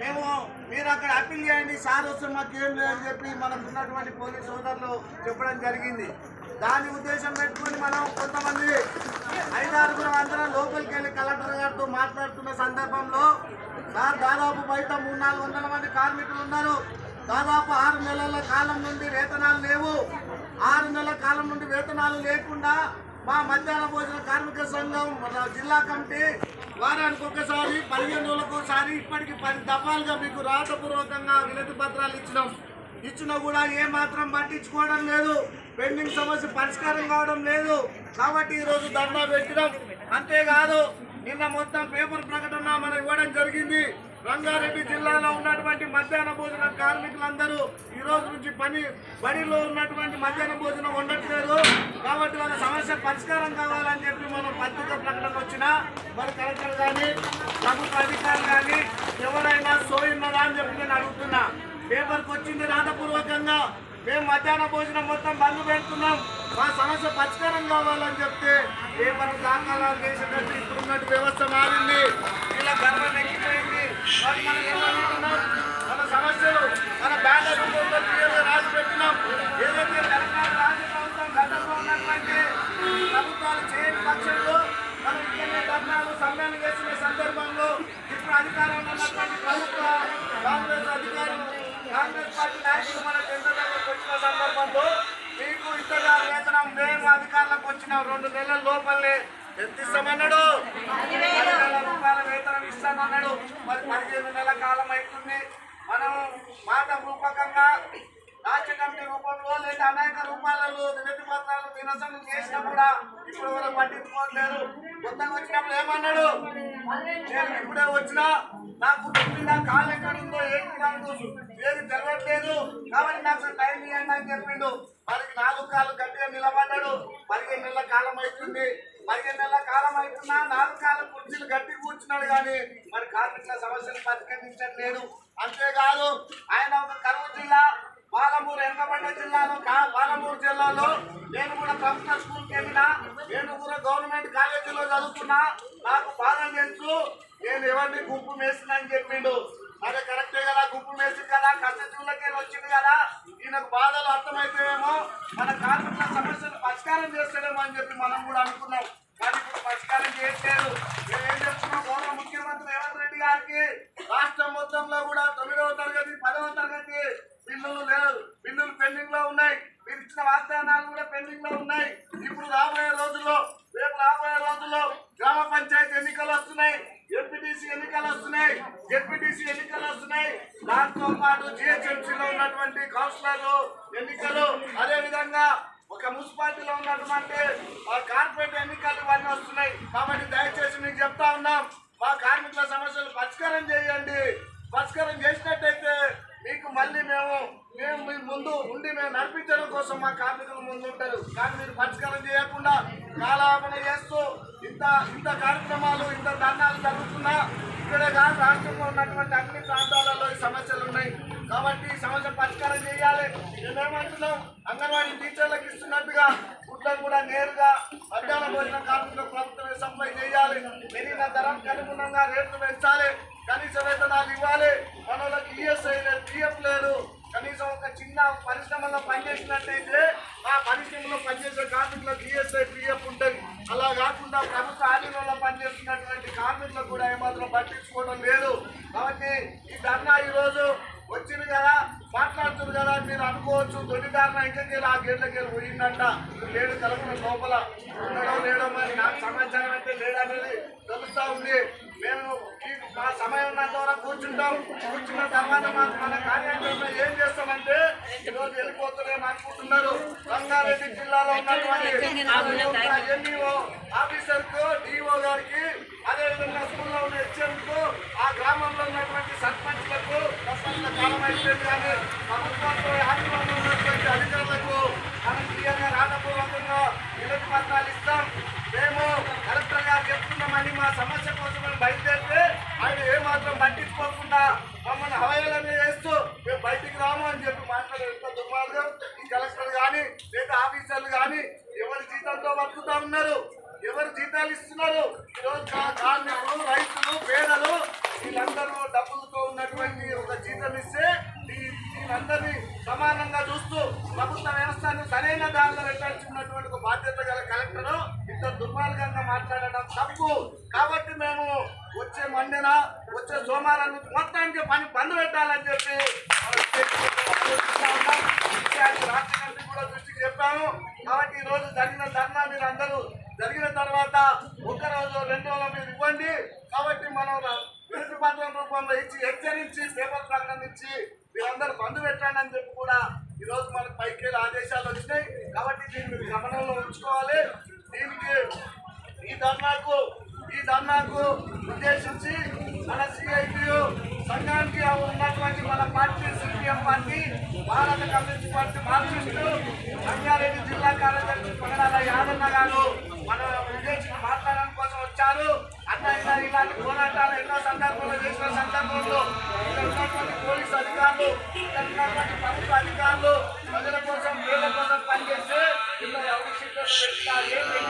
మేము మీరు అక్కడ అప్పీల్ చేయండి, సార్ వస్తే మాకు ఏం లేదని చెప్పి మనకు ఉన్నటువంటి పోలీస్ సోదరులు చెప్పడం జరిగింది. దాని ఉద్దేశం పెట్టుకుని మనం కొంతమంది 5-6 అందరం లోపలికి వెళ్ళి కలెక్టర్ గారితో మాట్లాడుతున్న సందర్భంలో సార్ దాదాపు బయట 300-400 మంది కార్మికులు ఉన్నారు. దాదాపు 6 నెలల కాలం నుండి వేతనాలు లేవు. 6 నెలల కాలం నుండి వేతనాలు లేకుండా మా మధ్యాహ్న భోజన కార్మిక సంఘం జిల్లా కమిటీ వారానికి ఒకసారి 15 రోజులకు ఒకసారి ఇప్పటికి 10 దఫాలుగా మీకు రాతపూర్వకంగా వినతి పత్రాలు ఇచ్చినా కూడా ఏమాత్రం పట్టించుకోవడం లేదు. పెండింగ్ సమస్య పరిష్కారం కావడం లేదు. కాబట్టి ఈరోజు ధర్నా పెట్టడం. అంతేకాదు నిన్న మొత్తం పేపర్ ప్రకటన మనం ఇవ్వడం జరిగింది. రంగారెడ్డి జిల్లాలో ఉన్నటువంటి మధ్యాహ్న భోజన కార్మికులందరూ ఈ రోజు నుంచి బడిలో ఉన్నటువంటి మధ్యాహ్న భోజనం ఉండట్లేదు. కాబట్టి వాళ్ళ సమస్య పరిష్కారం కావాలని చెప్పి మనం పత్రిక ప్రకటన వచ్చినా మరి కలెక్టర్ కానీ ప్రభుత్వ అధికారులు కానీ ఎవరైనా సోయిన్నదా అని చెప్పి నేను అడుగుతున్నా. పేపర్కి వచ్చింది రాతపూర్వకంగా మేము మధ్యాహ్న భోజనం మొత్తం బంద్ పెడుతున్నాం, మా సమస్య పరిష్కారం కావాలని చెప్తే పేపర్ దాఖలాలు చేసేటట్టు ఇప్పుడున్నట్టు వ్యవస్థ మారింది. ఇలా గర్వం ఎక్కిపోయింది. మరి మనం ఏమనుకుంటున్నాం, మన సమస్యలు మన బ్యానర్ రాసి పెట్టినాం. ఏదైతే తెలంగాణ రాష్ట్ర ప్రభుత్వం గతంలో ఉన్నటువంటి ప్రభుత్వాలు చేయని పక్షంలో మనం ఇక్కడనే ధర్నాలు సమ్మెలు చేసిన సందర్భంలో ఇప్పుడు అధికారంలో ఉన్నటువంటి ప్రభుత్వ కాంగ్రెస్ పార్టీ నాయకులు మన టెండర్లకు వచ్చిన సందర్భంలో మీకు ఇంతగా వేతనం మేము అధికారులకు వచ్చిన 2 నెలల లోపలే ఎంత ఇస్తామన్నాడు, 10,000 రూపాయల వేతనం ఇస్తానన్నాడు. మరి 15 నెలల కాలం అవుతుంది. మనం మాట రూపకంగా రాష్ట్ర కమిటీ రూపంలో లేదా అనేక రూపాయలలో వినతి పత్రాలు నిరసన చేసినా కూడా ఇప్పుడు ఎవరు పట్టించుకోవట్లేదు. కొత్తగా వచ్చినప్పుడు ఏమన్నాడు, నేను ఇప్పుడే వచ్చినా నాకు పుట్టిన కాలు ఎక్కడుందో ఏంటి నాకు ఏది తెలవట్లేదు, కాబట్టి నాకు టైం ఇవ్వండి అని చెప్పిండు. మరి 4 కాళ్ళు గట్టిగా నిలబడ్డాడు. 15 నెలల కాలం అవుతుంది. 15 నెలల కాలం అవుతున్నా 4 కాళ్ళ కుర్చీలు గట్టి కూర్చున్నాడు కానీ మరి కార్మికుల సమస్యలు పరిష్కరించట్లేదు. అంతేకాదు ఆయన ఒక కరువు జిల్లా పాలమూరు వెనుకబడ్డ జిల్లాలో పాలమూరు జిల్లాలో నేను కూడా ప్రభుత్వ స్కూల్కి వెళ్ళినా, నేను కూడా గవర్నమెంట్ కాలేజీలో చదువుకున్నా, నాకు బాధ తెలుసు, నేను ఎవరిని గుంపు మేసిన అని చెప్పిండు. అదే కరెక్టే కదా, గుంపు మేసి కదా, కష్టజీవులకే వచ్చింది కదా, ఈయనకు బాధలు అర్థమైతేమో మన కార్మికుల సమస్యలు పరిష్కారం చేస్తాడేమో అని చెప్పి మనం కూడా అనుకున్నాం. కానీ ఇప్పుడు పరిష్కారం చేయట్లేదు. మేమేం చెప్తున్నాం, గౌరవ ముఖ్యమంత్రి రేవంత్ రెడ్డి గారికి రాష్ట్రం మొత్తంలో కూడా 9వ తరగతి 10వ తరగతి బిల్లులు పెండింగ్ లో ఉన్నాయి. మీరు ఇచ్చిన వాగ్దానాలు కూడా పెండింగ్ లో ఉన్నాయి. ఇప్పుడు రాబోయే రోజుల్లో గ్రామ పంచాయతీ ఎన్నికలు వస్తున్నాయి, ఎంపీటీసీ ఎన్నికలు వస్తున్నాయి, జెడ్పీటీసీ ఎన్నికలు వస్తున్నాయి. దాంతో పాటు జిహెచ్ఎంసీలో ఉన్నటువంటి కౌన్సిలర్లు ఎన్నికలు, అదే విధంగా ఒక మున్సిపాలిటీలో ఉన్నటువంటి కార్పొరేట్ ఎన్నికలు ఇవన్నీ వస్తున్నాయి. కాబట్టి దయచేసి మీకు చెప్తా ఉన్నాం, మా కార్మికుల సమస్యలు పరిష్కారం చేయండి. పరిష్కారం చేసినట్టయితే మీకు మళ్ళీ మేము మీ ముందు ఉండి మేము నడిపించడం కోసం మా కార్మికులు ముందు ఉంటారు. కానీ మీరు పరిష్కారం చేయకుండా కాలాపన చేస్తూ ఇంత కార్యక్రమాలు ఇంత ధర్నాలు జరుగుతున్నా ఇక్కడే కాదు రాష్ట్రంలో ఉన్నటువంటి అన్ని ప్రాంతాలలో ఈ సమస్యలు ఉన్నాయి. కాబట్టి ఈ సమస్య పరిష్కారం చేయాలి. మేమేమంటున్నాం, అంగన్వాడీ టీచర్లకు ఇస్తున్నట్టుగా గుడ్లను కూడా నేరుగా మధ్యాహ్న భోజన కార్మికులకు ప్రభుత్వమే సప్లై చేయాలి. పెరిగిన ధరకు అనుగుణంగా రేట్లు పెంచాలి. కనీస వేతనాలు ఇవ్వాలి. మనోళ్ళకి ఈఎస్ఐ లేదు, పిఎఫ్ లేదు. కనీసం ఒక చిన్న పరిశ్రమలో పనిచేసినట్టయితే ఆ పరిశ్రమలో పనిచేసే కార్మికులకు ఈఎస్ఐ పిఎఫ్ ఉంటుంది. అలా కాకుండా ప్రభుత్వ ఆధీనంలో పనిచేస్తున్నటువంటి కార్మికులకు కూడా ఏమాత్రం పట్టించుకోవడం లేదు. కాబట్టి ఈ ధర్నా ఈరోజు వచ్చింది కదా, మాట్లాడుతుంది కదా, మీరు అనుకోవచ్చు దొడ్డిదారిన ఇంటికి ఆ గేట్లకి పోయిందంట. లేడు కలపడం లోపల ఉండడం లేడో మరి నాకు సమాచారం అయితే లేదనేది తెలుస్తూ ఉంది. మేము మా సమయం ఉన్నంత వరకు కూర్చున్న తర్వాత మన కార్యాలయంలో ఏం చేస్తామంటే ఈరోజు వెళ్ళిపోతున్నాం అనుకుంటున్నారు. రంగారెడ్డి జిల్లాలో ఉన్నటువంటి ఎంఈఓ ఆఫీసర్కు, డిఓ గారికి, అదేవిధంగా స్కూల్లో ఉన్న హెచ్ఎంకు, ఆ గ్రామంలో ఉన్నటువంటి సర్పంచ్లకు కాలం అయిపోయింది. కానీ ప్రభుత్వంతో ఆందోళన ఉన్నటువంటి అధికారులకు మనం క్లియర్గా రాతపూర్వకంగా వినతి పత్రాలు ఇస్తాం. మేము కలెక్టర్ గారు చెప్తున్నామని మా సమస్య కోసం మేము బయలుదేరితే ఆయన ఏమాత్రం పట్టించుకోకుండా మమ్మల్ని హవాయిలనే చేస్తూ మేము బయటికి రాము అని చెప్పి మాట్లాడే దుర్మార్గం ఈ కలెక్టర్ కానీ లేదా ఆఫీసర్లు కానీ ఎవరి జీతంతో బతుకుతా ఉన్నారు, ఎవరు జీతాలు ఇస్తున్నారు. ఈరోజు కార్మికులు, రైతులు, పేదలు వీళ్ళందరూ డబ్బులతో ఉన్నటువంటి పోలీసులను అందరినీ సమానంగా చూస్తూ ప్రభుత్వ వ్యవస్థను సరైన దారిలో పెట్టాల్సినటువంటి ఒక బాధ్యత గల కలెక్టర్ ఇంత దుర్మార్గంగా మాట్లాడడం తప్పు. కాబట్టి మేము వచ్చే మండెన వచ్చే సోమవారం నుంచి మొత్తానికి పని బంద్ పెట్టాలని చెప్పి రాష్ట్ర కమిటీ కూడా దృష్టికి చెప్పాము. కాబట్టి ఈ రోజు జరిగిన ధర్నా మీరు అందరూ జరిగిన తర్వాత ఒక రోజు 2 రోజుల మీరు ఇవ్వండి. కాబట్టి మనం వినతి పత్రం రూపంలో ఇచ్చి హెచ్చరించి పేపర్ ప్రకటన ఇచ్చి మీరందరూ బంద్ పెట్టండి అని చెప్పి కూడా ఈరోజు మనకు పైకి ఆదేశాలు వచ్చినాయి. కాబట్టి దీన్ని మీరు గమనంలో ఉంచుకోవాలి. దీనికి ఈ ధర్నాకు ఉద్దేశించి మన సిఐటియు సంఘానికి ఉన్నటువంటి మన పార్టీ సిపిఎం పార్టీ, భారత కమ్యూనిస్ట్ పార్టీ మార్క్సిస్టు రంగారెడ్డి జిల్లా కార్యదర్శి పగడాల యాదన్న గారు మన ఉద్దేశించి మాట్లాడడం కోసం వచ్చారు. అన్న ఇలాంటి పోరాటాలు ఎన్నో సందర్భంలో చేసిన సందర్భంలో ఇక్కడ ఉన్నటువంటి పోలీసు అధికారులు, ఇక్కడ ఉన్నటువంటి ప్రభుత్వ అధికారులు ప్రజల కోసం పేద కోసం పనిచేస్తే ఇలా ఎవరి సీట్లను పెట్టినా